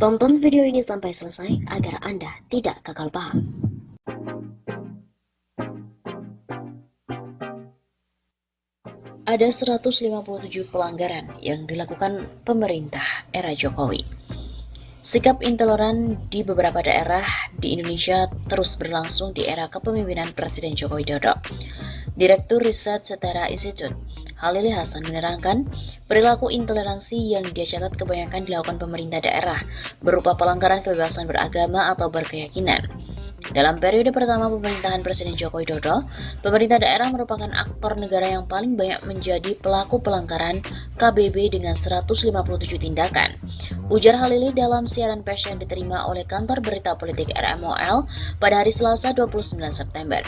Tonton video ini sampai selesai agar Anda tidak gagal paham. Ada 157 pelanggaran yang dilakukan pemerintah era Jokowi. Sikap intoleran di beberapa daerah di Indonesia terus berlangsung di era kepemimpinan Presiden Joko Widodo. Direktur Riset Setara Institute, Halili Hasan menerangkan, perilaku intoleransi yang dia catat kebanyakan dilakukan pemerintah daerah berupa pelanggaran kebebasan beragama atau berkeyakinan. Dalam periode pertama pemerintahan Presiden Joko Widodo, pemerintah daerah merupakan aktor negara yang paling banyak menjadi pelaku pelanggaran KBB dengan 157 tindakan. Ujar Halili dalam siaran pers yang diterima oleh kantor berita politik RMOL pada hari Selasa 29 September.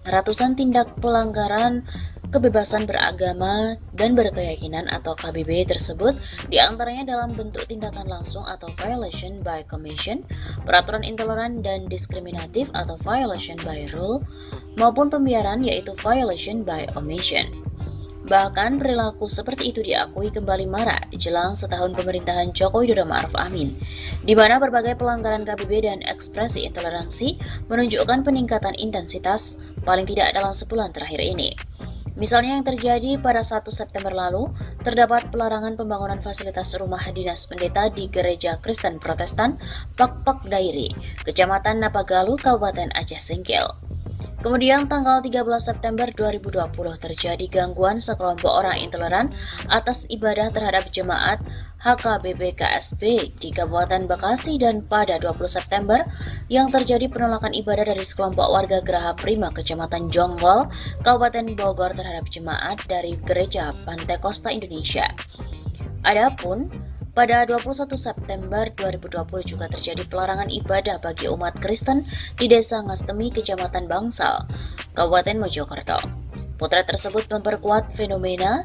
Ratusan tindak pelanggaran kebebasan beragama dan berkeyakinan atau KBB tersebut diantaranya dalam bentuk tindakan langsung atau violation by commission, peraturan intoleran dan diskriminatif atau violation by rule, maupun pembiaran yaitu violation by omission. Bahkan perilaku seperti itu diakui kembali marak jelang setahun pemerintahan Joko Widodo Ma'ruf Amin, di mana berbagai pelanggaran KBB dan ekspresi intoleransi menunjukkan peningkatan intensitas paling tidak dalam sebulan terakhir ini. Misalnya yang terjadi pada 1 September lalu, terdapat pelarangan pembangunan fasilitas rumah dinas pendeta di Gereja Kristen Protestan Pak Dairi, Kecamatan Napagalu, Kabupaten Aceh Singkil. Kemudian tanggal 13 September 2020 terjadi gangguan sekelompok orang intoleran atas ibadah terhadap jemaat HKBP KSB di Kabupaten Bekasi, dan pada 20 September yang terjadi penolakan ibadah dari sekelompok warga Geraha Prima Kecamatan Jonggol, Kabupaten Bogor terhadap jemaat dari Gereja Pantai Kosta Indonesia. Adapun pada 21 September 2020 juga terjadi pelarangan ibadah bagi umat Kristen di Desa Ngastemi, Kecamatan Bangsal, Kabupaten Mojokerto. Potret tersebut memperkuat fenomena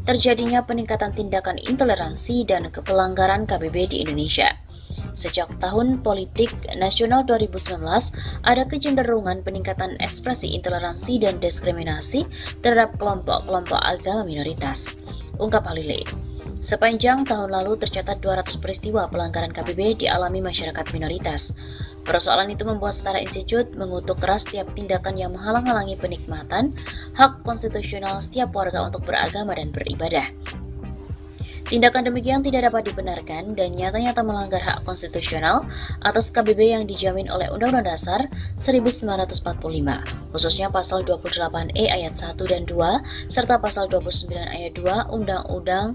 terjadinya peningkatan tindakan intoleransi dan pelanggaran KBB di Indonesia. Sejak tahun politik nasional 2019, ada kecenderungan peningkatan ekspresi intoleransi dan diskriminasi terhadap kelompok-kelompok agama minoritas, ungkap Halili. Sepanjang tahun lalu tercatat 200 peristiwa pelanggaran KBB dialami masyarakat minoritas. Persoalan itu membuat Setara Institute mengutuk keras setiap tindakan yang menghalang-halangi penikmatan hak konstitusional setiap warga untuk beragama dan beribadah. Tindakan demikian tidak dapat dibenarkan dan nyata-nyata melanggar hak konstitusional atas KBB yang dijamin oleh Undang-Undang Dasar 1945, khususnya Pasal 28E ayat 1 dan 2, serta Pasal 29 ayat 2 Undang-Undang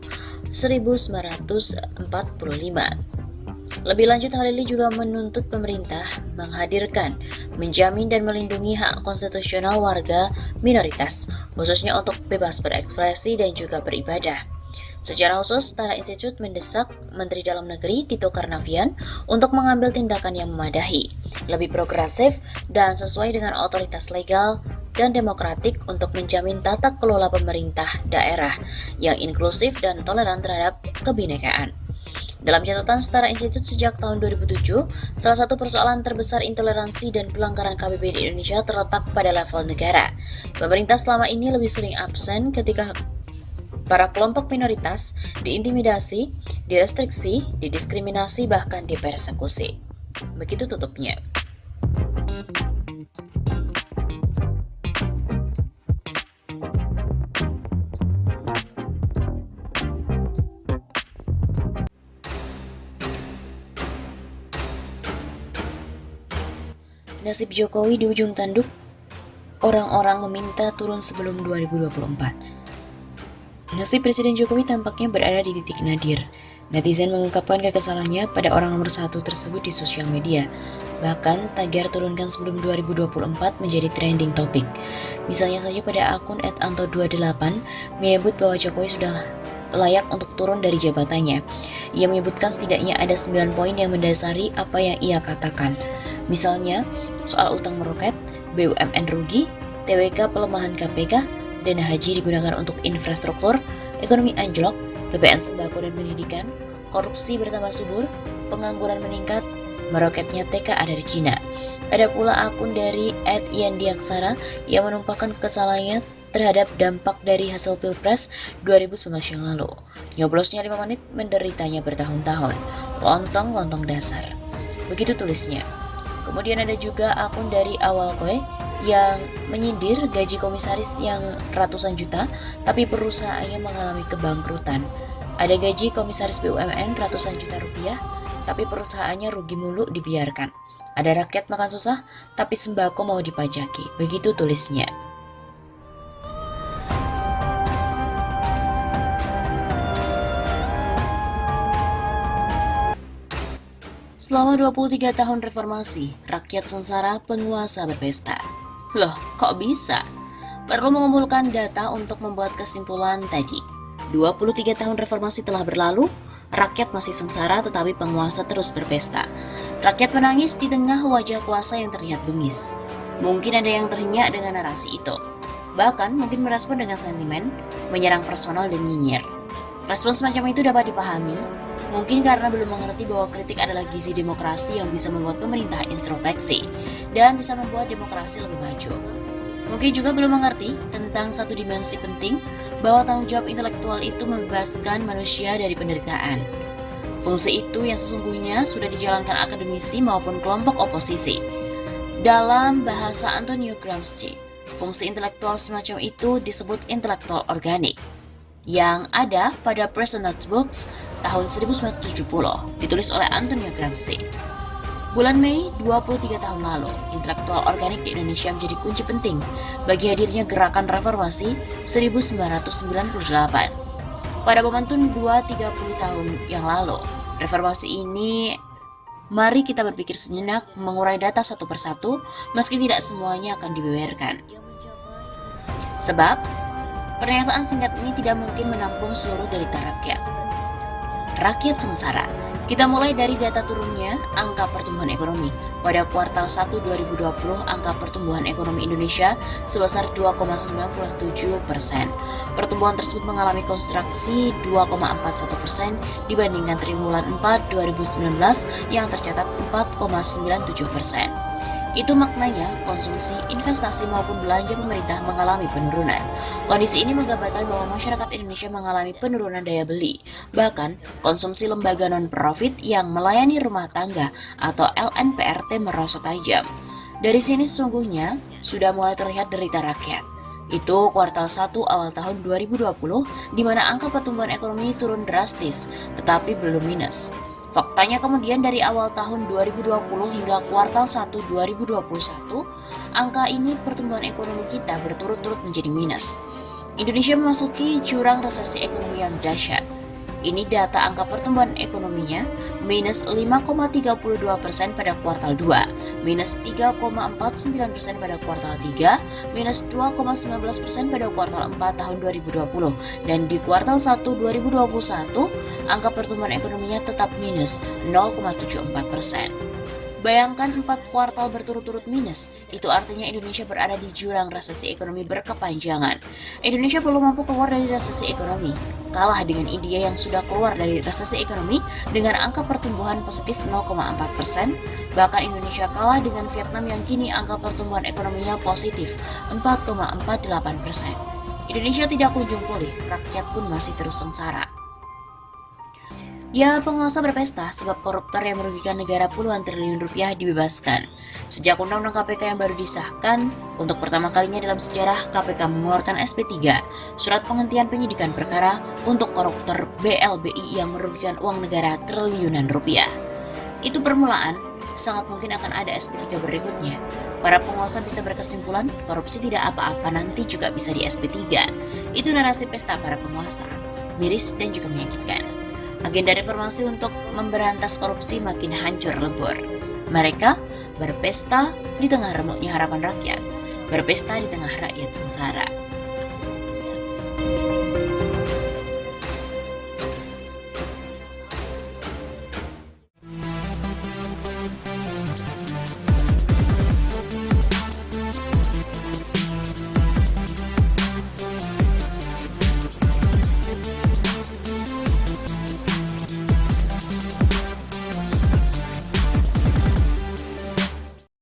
1945. Lebih lanjut, Halili juga menuntut pemerintah menghadirkan, menjamin dan melindungi hak konstitusional warga minoritas, khususnya untuk bebas berekspresi dan juga beribadah. Secara khusus, Setara Institute mendesak Menteri Dalam Negeri Tito Karnavian untuk mengambil tindakan yang memadahi, lebih progresif, dan sesuai dengan otoritas legal dan demokratik untuk menjamin tata kelola pemerintah daerah yang inklusif dan toleran terhadap kebinekaan. Dalam catatan Setara Institute sejak tahun 2007, salah satu persoalan terbesar intoleransi dan pelanggaran KBB di Indonesia terletak pada level negara. Pemerintah selama ini lebih sering absen ketika para kelompok minoritas diintimidasi, direstriksi, didiskriminasi, bahkan dipersekusi. Begitu tutupnya. Nasib Jokowi di ujung tanduk, orang-orang meminta turun sebelum 2024. Nasib Presiden Jokowi tampaknya berada di titik nadir. Netizen mengungkapkan kekesalannya pada orang nomor 1 tersebut di sosial media. Bahkan, tagar turunkan sebelum 2024 menjadi trending topik. Misalnya saja pada akun @anto28 menyebut bahwa Jokowi sudah layak untuk turun dari jabatannya. Ia menyebutkan setidaknya ada 9 poin yang mendasari apa yang ia katakan. Misalnya, soal utang meroket, BUMN rugi, TWK pelemahan KPK, dana haji digunakan untuk infrastruktur, ekonomi anjlok, PPN sembako dan pendidikan, korupsi bertambah subur, pengangguran meningkat, meroketnya TKA dari Cina. Ada pula akun dari @yandiaksara yang menumpahkan kekesalannya terhadap dampak dari hasil Pilpres 2019 yang lalu. Nyoblosnya 5 menit, menderitanya bertahun-tahun. Lontong-lontong dasar. Begitu tulisnya. Kemudian ada juga akun dari Awalkoe yang menyindir gaji komisaris yang ratusan juta, tapi perusahaannya mengalami kebangkrutan. Ada gaji komisaris BUMN ratusan juta rupiah, tapi perusahaannya rugi mulu dibiarkan. Ada rakyat makan susah, tapi sembako mau dipajaki. Begitu tulisnya. Selama 23 tahun reformasi, rakyat sengsara, penguasa berpesta. Loh, kok bisa? Perlu mengumpulkan data untuk membuat kesimpulan tadi. 23 tahun reformasi telah berlalu, rakyat masih sengsara tetapi penguasa terus berpesta. Rakyat menangis di tengah wajah kuasa yang terlihat bengis. Mungkin ada yang terhenyak dengan narasi itu. Bahkan mungkin merespon dengan sentimen, menyerang personal dan nyinyir. Respon semacam itu dapat dipahami, mungkin karena belum mengerti bahwa kritik adalah gizi demokrasi yang bisa membuat pemerintah introspeksi dan bisa membuat demokrasi lebih maju. Mungkin juga belum mengerti tentang satu dimensi penting bahwa tanggung jawab intelektual itu membebaskan manusia dari penderitaan. Fungsi itu yang sesungguhnya sudah dijalankan akademisi maupun kelompok oposisi. Dalam bahasa Antonio Gramsci, fungsi intelektual semacam itu disebut intelektual organik, yang ada pada Personal Books tahun 1970, ditulis oleh Antonio Gramsci. Bulan Mei 23 tahun lalu, intelektual organik di Indonesia menjadi kunci penting bagi hadirnya gerakan reformasi 1998. Pada momentum 2-30 tahun yang lalu, reformasi ini, mari kita berpikir sejenak, mengurai data satu persatu, meski tidak semuanya akan dibeberkan. Sebab, pernyataan singkat ini tidak mungkin menampung seluruh derita rakyat. Rakyat sengsara. Kita mulai dari data turunnya angka pertumbuhan ekonomi. Pada kuartal 1 2020, angka pertumbuhan ekonomi Indonesia sebesar 2,97%. Pertumbuhan tersebut mengalami kontraksi 2,41% dibandingkan triwulan 4 2019 yang tercatat 4,97%. Itu maknanya konsumsi, investasi maupun belanja pemerintah mengalami penurunan. Kondisi ini menggambarkan bahwa masyarakat Indonesia mengalami penurunan daya beli. Bahkan, konsumsi lembaga non-profit yang melayani rumah tangga atau LNPRT merosot tajam. Dari sini sesungguhnya sudah mulai terlihat derita rakyat. Itu kuartal 1 awal tahun 2020, di mana angka pertumbuhan ekonomi turun drastis, tetapi belum minus. Faktanya kemudian dari awal tahun 2020 hingga kuartal 1 2021, angka ini pertumbuhan ekonomi kita berturut-turut menjadi minus. Indonesia memasuki jurang resesi ekonomi yang dahsyat. Ini data angka pertumbuhan ekonominya, minus 5,32% pada kuartal 2, minus 3,49% pada kuartal 3, minus 2,19% pada kuartal 4 tahun 2020, dan di kuartal 1 2021, angka pertumbuhan ekonominya tetap minus 0,74%. Bayangkan 4 kuartal berturut-turut minus, itu artinya Indonesia berada di jurang resesi ekonomi berkepanjangan. Indonesia belum mampu keluar dari resesi ekonomi, kalah dengan India yang sudah keluar dari resesi ekonomi dengan angka pertumbuhan positif 0,4%, bahkan Indonesia kalah dengan Vietnam yang kini angka pertumbuhan ekonominya positif 4,48%. Indonesia tidak kunjung pulih, rakyat pun masih terus sengsara. Ya, penguasa berpesta sebab koruptor yang merugikan negara puluhan triliun rupiah dibebaskan. Sejak Undang-Undang KPK yang baru disahkan, untuk pertama kalinya dalam sejarah KPK mengeluarkan SP3, surat penghentian penyidikan perkara untuk koruptor BLBI yang merugikan uang negara triliunan rupiah. Itu permulaan, sangat mungkin akan ada SP3 berikutnya. Para penguasa bisa berkesimpulan, korupsi tidak apa-apa nanti juga bisa di SP3. Itu narasi pesta para penguasa, miris dan juga menyakitkan. Agenda reformasi untuk memberantas korupsi makin hancur lebur. Mereka berpesta di tengah remuknya harapan rakyat, berpesta di tengah rakyat sengsara.